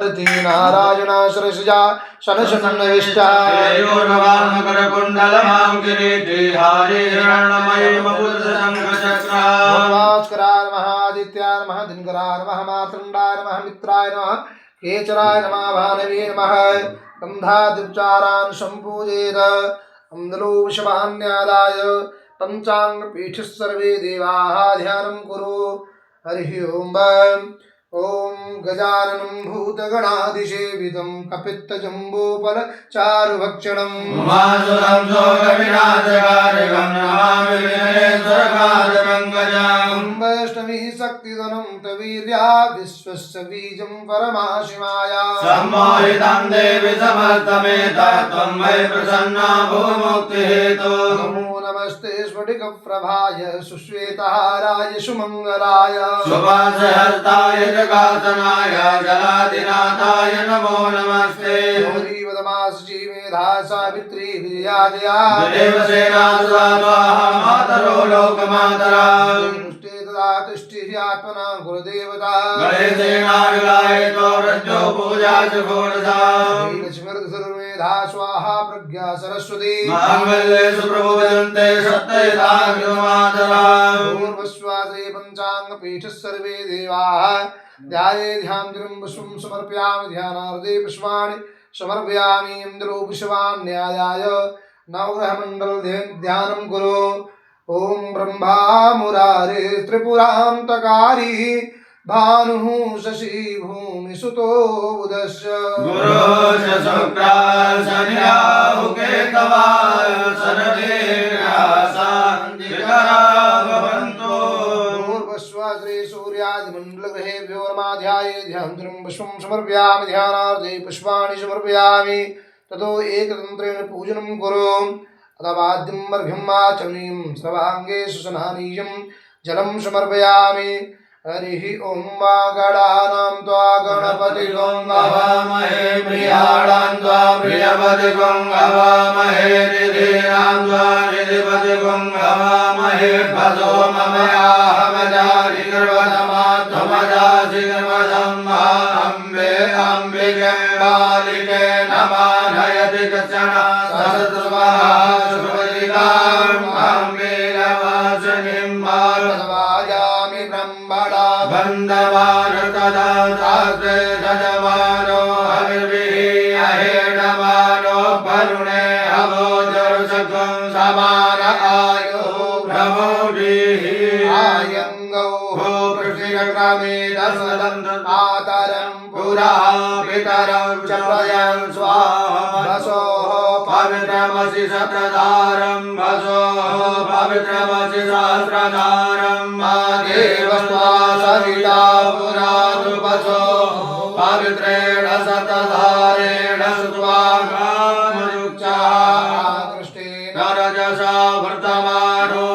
नारायण सरसजा शनशन्नविष्टा भास्कराय नमः आदित्याय नमः दिनकराय नमः मातृंडाय नमः मित्राय नमः केचराय नमः भानवे नमः गन्धादिपचारान् सम्पूजयेत् अम्दलो विषमान्यादाय पञ्चाङ्गपीठः सर्वे देवाः ध्यानं कुरु हरिः ओम् ओम गजाननं भूतगणाधिसेवितं कपित्तजम्बूफलचारुभक्षणं उमासुरं शोकविनाशकारिकं नमामि विघ्नेश्वरपादपङ्कजं वैष्णवी शक्तिधनं तवीर्या विश्वस्य बीजं परमाशिवाया सम्मोहितं देवि समस्तमेता त्वं वै प्रसन्ना भूमुक्तिहेतो नमो नमस्ते स्फटिकप्रभाय सुश्वेतहाराय सुमङ्गलाय सुभाषहस्ताय जगासनाय जलादिनाथाय नमो नमस्ते गौरीवदमासुची मेधा सावित्री विजयाजया देवसेना स्वाहा मातरो लोकमातरा तुष्टे तदा तुष्टिर्यात्मना गुरुदेवता गणेशेनाय तो रज्जो पूजा च घोरसा लक्ष्मीर्धुर्मेधा स्वाहा प्रज्ञा सरस्वती मांगल्ये सुप्रभुवदन्ते सत्यैताग्रमातरा पूर्वस्वासे पञ्चाङ्गपीठः सर्वे देवाः ध्याये ध्यानदिनं पुष्पं समर्पयामि ध्यानार्थे पुष्पाणि समर्पयामि इन्द्रो पुष्पाण्यादाय नवग्रहमण्डल ध्यानं कुरु ओम ब्रह्मा मुरारे त्रिपुरान्तकारी भानुः शशि भूमिसुतो बुधस्य गुरुश्च शुक्रा शनिराहु केतवा सर्वे ग्रहासान्तिकरा भवन्तु पूर्वस्वाश्रे सूर्यादिमण्डलग्रहेभ्यो नमाध्याये ध्यानं पुष्पं समर्पयामि ध्यानार्थे पुष्पाणि समर्पयामि ततो एकतन्त्रेण पूजनं कुरु अथवाद्यं अर्घ्यम् आचमनीयं सर्वाङ्गे सुसनानीयं जलं समर्पयामि हरिः ओं गणानां त्वा गणपतिं हवामहे प्रियाणां त्वा प्रियपतिं हवामहे निधीनां त्वा निधिपतिं हवामहे भजो ममयाहमजारि गर्वतमात्मजासि गर्वतं अम्बे अम्बिके बालिके नमानयति कश्चन सहस्रस्वः सुभजिताम् अम्बे नवासनिं मातवायामि ब्रह्मणा बन्धवान तदा शास्त्रे सजमानो हविर्भिः अहेणमानो वरुणे हवोजरुषकं समान आयुः प्रमोदिः आयङ्गौः पृथिव्यक्रमे दशदन्तमातरं पुरा पितरं च प्रयं स्वाहा वसोः पवित्रमसि शतधारं वसोः पवित्रमसि सहस्रधारं देवस्त्वा सविता पुरातु वसो पवित्रेण शतधारेण सुत्वागामरुक्षः कृष्णेन रजसा वर्तमानो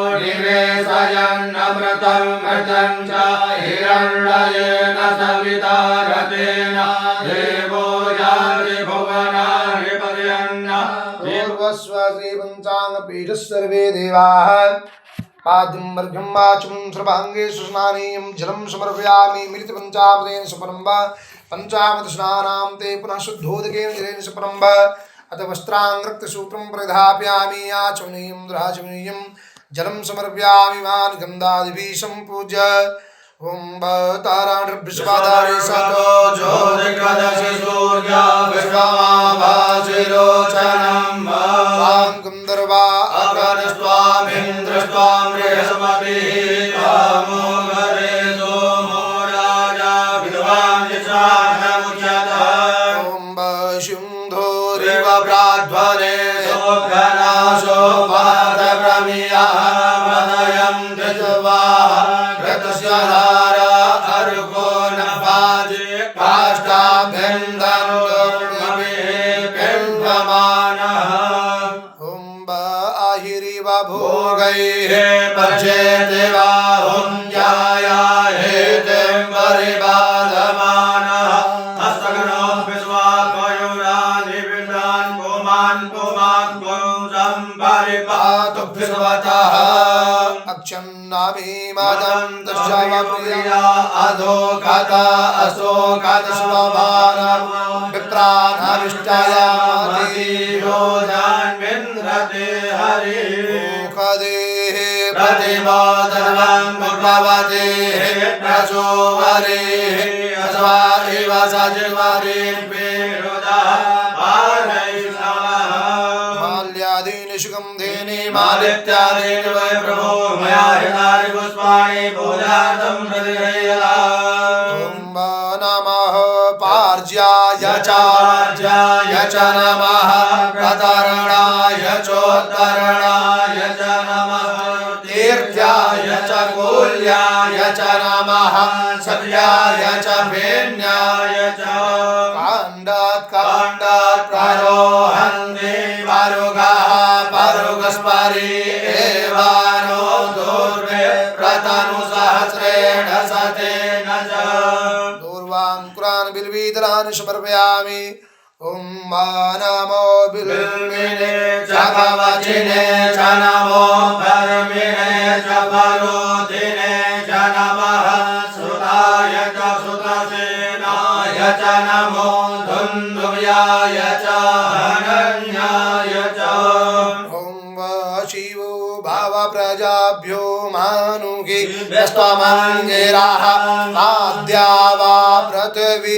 निवेशयन्नमृतं मृतं च हिरण्येन सविता रतेन देवो याति भुवनानि पर्यन्न पूर्वस्वश्री पञ्चाङ्गपीठः सर्वे देवाः पाद्यं अर्घ्यम् आचमनं सर्वाङ्गे सुस्नानीयं जलं समर्पयामि मिलितपञ्चामृतेन सुपरं वा पञ्चामृतस्नानां ते पुनः शुद्धोदकेन जलेन सुपरं वा अथ वस्त्राङ्गरक्तसूत्रं परिधापयामि आचमनीयं दुराचमनीयं जलं समर्पयामि मान् गन्धादिभिः सम्पूज्य ओम ताराढ्यस्वादारे सतो ज्योतिर्गदसि सूर्या विश्वमाभासिरोचनं वां गन्धर्वा अगणस्त्वामिन्द्रस्त्वां बृहस्पतिः त्वामो घरे सोमो राजा विद्वां यशानमुच्यतः ओम शुंधोरिव प्राध्वरे सोघनाशो पादप्रमिया मदयं धृत्वा घृतस्यधारा अर्को न पादे काष्ठाभ्यन्तरोर्णिभिः पिण्डमानः ओम आहिरिव भोगैः पचेति वा हुञ्जाया हेतिं परिबाधमानः हस्तगणो विश्वात्मयुरानि विद्वान् पुमान् पुमान् पुंसं परिपातु विश्वतः क्षन्नामि मदं तस्यावप्रिया अधो खाता असो खातस्वभान विप्राणाविष्टायामति योजान्विन्द्रते हरि मुखदेः प्रतिबोधनं भगवते प्रचोवरेः अस्वा एव सजिवरेर्वेरुदा माल्यादीनि सुगन्धेनि मालित्यादीनि वै प्रभो मया हितानि पुष्पाणि पूजार्थं प्रतिगृह्यता नमः पार्ज्याय च नमः प्रतरणाय चोत्तरणाय च नमः तीर्थ्याय च कूल्याय च नमः सव्याय च भेन्याय च काण्डात् प्रारोहन्ति परुगः परुगस्परि एवानो दूर्वे प्रतनुसहस्रेण सतेन च दूर्वाङ्कुरान् बिल्वीदलान् समर्पयामि ॐ नमो बिल्विने च कवचिने च नमो धर्मिणे च परोधिने च नमः सुताय च सुतसेनाय च नमो धुन्धुव्याय च हनन्याय च ॐ शिवो भाव प्रजाभ्यो मानुषि व्यस्त्वमङ्गिराः आद्या वा पृथिवी